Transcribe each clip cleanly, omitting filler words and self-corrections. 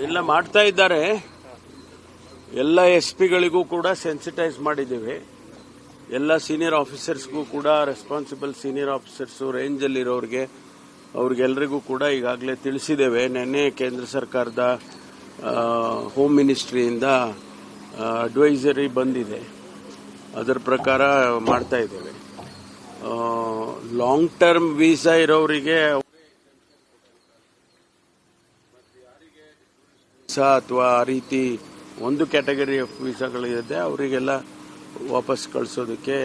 ಇಲ್ಲ ಮಾಡ್ತಾ ಇದ್ದಾರೆ. ಎಲ್ಲ SP ಗಳಿಗೂ ಕೂಡ ಸೆನ್ಸಿಟೈಸ್ ಮಾಡಿದ್ದೇವೆ. ಎಲ್ಲ ಸೀನಿಯರ್ ಆಫೀಸರ್ಸ್ಗೂ ಕೂಡ ರೆಸ್ಪಾನ್ಸಿಬಲ್ ಸೀನಿಯರ್ ಆಫೀಸರ್ಸು ರೇಂಜಲ್ಲಿರೋರಿಗೆ ಅವ್ರಿಗೆಲ್ಲರಿಗೂ ಕೂಡ ಈಗಾಗಲೇ ತಿಳಿಸಿದ್ದೇವೆ. ನಿನ್ನೆ ಕೇಂದ್ರ ಸರ್ಕಾರದ ಹೋಮ್ ಮಿನಿಸ್ಟ್ರಿಯಿಂದ ಅಡ್ವೈಸರಿ ಬಂದಿದೆ, ಅದರ ಪ್ರಕಾರ ಮಾಡ್ತಾ ಇದ್ದೇವೆ. ಲಾಂಗ್ ಟರ್ಮ್ ವೀಸಾ ಇರೋರಿಗೆ ಅಥವಾ ಆ ರೀತಿ ಒಂದು ಕ್ಯಾಟಗರಿ ಆಫ್ ವೀಸಾಗಳಿದೆ, ಅವರಿಗೆಲ್ಲ ವಾಪಸ್ ಕಳಿಸೋದಕ್ಕೆ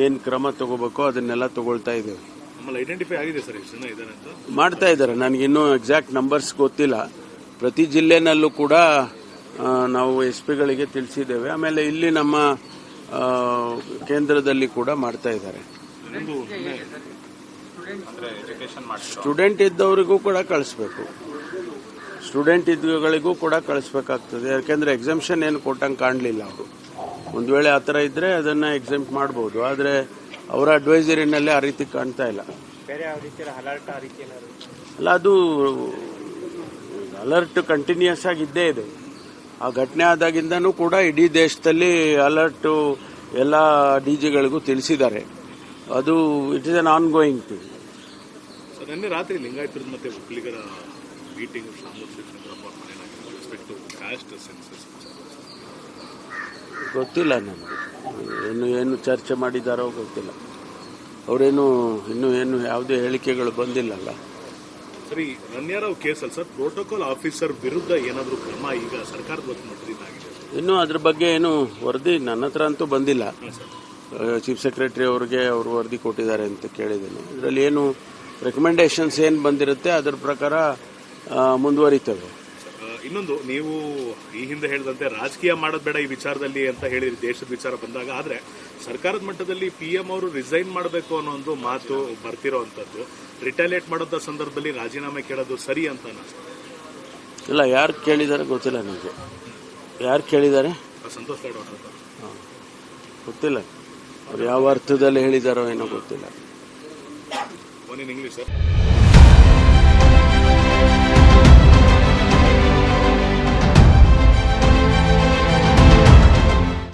ಏನು ಕ್ರಮ ತಗೋಬೇಕೋ ಅದನ್ನೆಲ್ಲ ತಗೊಳ್ತಾ ಇದ್ದೇವೆ. ಐಡೆಂಟಿಫೈ ಆಗಿದೆ ಸರ್, ಮಾಡ್ತಾ ಇದ್ದಾರೆ. ನನಗಿನ್ನೂ ಎಕ್ಸಾಕ್ಟ್ ನಂಬರ್ಸ್ ಗೊತ್ತಿಲ್ಲ. ಪ್ರತಿ ಜಿಲ್ಲೆನಲ್ಲೂ ಕೂಡ ನಾವು SP ಗಳಿಗೆ ತಿಳಿಸಿದ್ದೇವೆ. ಆಮೇಲೆ ಇಲ್ಲಿ ನಮ್ಮ ಕೇಂದ್ರದಲ್ಲಿ ಕೂಡ ಮಾಡ್ತಾ ಇದ್ದಾರೆ. ಸ್ಟೂಡೆಂಟ್ ಇದ್ದವರಿಗೂ ಕೂಡ ಕಳಿಸ್ಬೇಕು, ಸ್ಟೂಡೆಂಟ್ ಇದ್ದಗಳಿಗೂ ಕೂಡ ಕಳಿಸ್ಬೇಕಾಗ್ತದೆ. ಯಾಕೆಂದ್ರೆ ಎಕ್ಸಂಪ್ಷನ್ ಏನು ಕೊಟ್ಟಂಗೆ ಕಾಣಲಿಲ್ಲ ಅವರು. ಒಂದು ವೇಳೆ ಆ ಥರ ಇದ್ರೆ ಅದನ್ನ ಎಕ್ಸೆಂಪ್ಟ್ ಮಾಡಬಹುದು, ಆದರೆ ಅವರ ಅಡ್ವೈಸರಿನಲ್ಲಿ ಆ ರೀತಿ ಕಾಣ್ತಾ ಇಲ್ಲ. ಅಲ್ಲ, ಅದು ಅಲರ್ಟ್ ಕಂಟಿನ್ಯೂಸ್ ಆಗಿ ಇದ್ದೇ ಇದೆ. ಆ ಘಟನೆ ಆದಾಗಿಂದನೂ ಕೂಡ ಇಡೀ ದೇಶದಲ್ಲಿ ಅಲರ್ಟ್ ಎಲ್ಲ DGಗಳಿಗೂ ತಿಳಿಸಿದ್ದಾರೆ. ಅದು it is an on going thing. ನಿನ್ನೆ ರಾತ್ರಿ ಲಿಂಗಾಯತರು ಮತ್ತೆ ಒಕ್ಕಲಿಗರ ಮೀಟಿಂಗ್ ಗೊತ್ತಿಲ್ಲ ನನಗೆ, ಏನು ಚರ್ಚೆ ಮಾಡಿದಾರೋ ಗೊತ್ತಿಲ್ಲ. ಅವರೇನು ಇನ್ನೂ ಯಾವುದೇ ಹೇಳಿಕೆಗಳು ಬಂದಿಲ್ಲಲ್ಲ. ಸರಿ, ರಣ್ಯಾರಾವ್ ಕೇಸಲ್ಲಿ ಸರ್ ಪ್ರೋಟೋಕಾಲ್ ಆಫೀಸರ್ ವಿರುದ್ಧ ಏನಾದರೂ ಕ್ರಮ ಈಗ ಸರ್ಕಾರದ ಮಟ್ಟದಿಂದ ಆಗಿದೆ? ಇನ್ನೂ ಅದ್ರ ಬಗ್ಗೆ ಏನು ವರದಿ ನನ್ನ ಹತ್ರ ಅಂತೂ ಬಂದಿಲ್ಲ. ಚೀಫ್ ಸೆಕ್ರೆಟರಿ ಅವ್ರಿಗೆ ಅವರು ವರದಿ ಕೊಟ್ಟಿದ್ದಾರೆ ಅಂತ ಕೇಳಿದ್ದೇನೆ. ಇದರಲ್ಲಿ ಏನು ರೆಕಮೆಂಡೇಶನ್ಸ್ ಏನು ಬಂದಿರುತ್ತೆ ಅದರ ಪ್ರಕಾರ ಮುಂದುವರಿತೇವೆ. ಇನ್ನೊಂದು, ನೀವು ಈ ಹಿಂದೆ ಹೇಳಿದಂತೆ ರಾಜಕೀಯ ಮಾಡೋದು ಬೇಡ ಈ ವಿಚಾರದಲ್ಲಿ ಅಂತ ಹೇಳಿದ್ರಿ ದೇಶದ ವಿಚಾರ ಬಂದಾಗ. ಆದರೆ ಸರ್ಕಾರದ ಮಟ್ಟದಲ್ಲಿ PM ಅವರು ರಿಸೈನ್ ಮಾಡಬೇಕು ಅನ್ನೋ ಒಂದು ಮಾತು ಬರ್ತಿರೋವಂಥದ್ದು, ರಿಟಾಲಿಯೇಟ್ ಮಾಡೋಂಥ ಸಂದರ್ಭದಲ್ಲಿ ರಾಜೀನಾಮೆ ಕೇಳೋದು ಸರಿ ಅಂತ ಇಲ್ಲ. ಯಾರು ಕೇಳಿದ್ದಾರೆ ಗೊತ್ತಿಲ್ಲ ನನಗೆ. ಯಾರು ಕೇಳಿದ್ದಾರೆ? ಸಂತೋಷ್ ಲಾಡ್ ಅವರು. ಗೊತ್ತಿಲ್ಲ ಅವ್ರು ಯಾವ ಅರ್ಥದಲ್ಲಿ ಹೇಳಿದಾರೋ ಏನೋ ಗೊತ್ತಿಲ್ಲ. One in English sir.